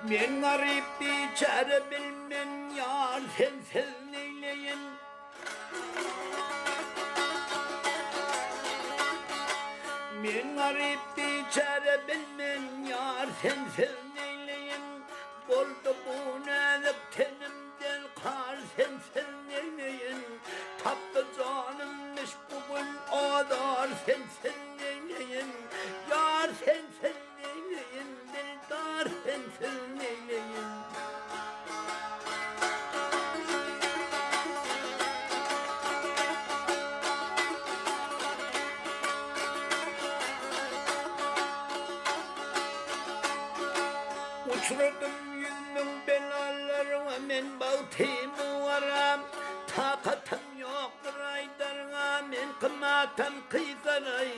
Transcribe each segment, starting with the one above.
Men garip bir çare bilmem yar sensiz neyleyin. Men garip bir çare bilmem yar sensiz neyleyin. Oldu bu nezik tenimden kar sensiz neyleyin. Taptı canımmış bugün odar sensiz neyleyin. Yar sensiz neyleyin, dildar sensiz neyleyin. Uçurdum yüzümün belalarına men baltımı varam. Takatım yoktur aydarına men kımatam kıysaray.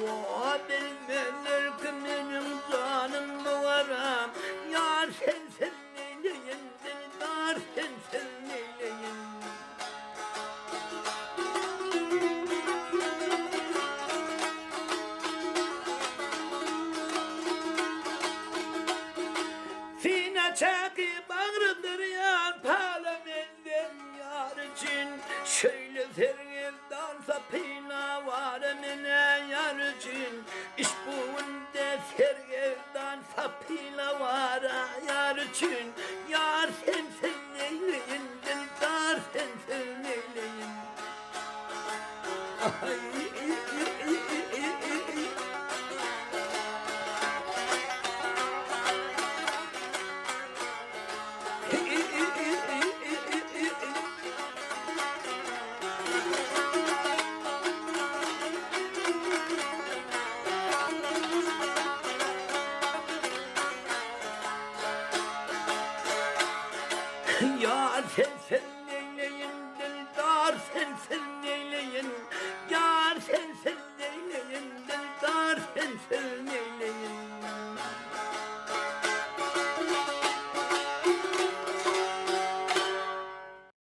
Va bilmezler ki benim canımı varam. Yar sensiz neyleyin, dildar sensiz neyleyin. Sine çakı bağrıdır yar parlamenden yar için. Şöyle sergirdan sapıyla var emine yar için. İş buğunda sergirdan sapıyla var yar için. Yar sensiz neyleyin, dildar sensiz neyleyin. Ay,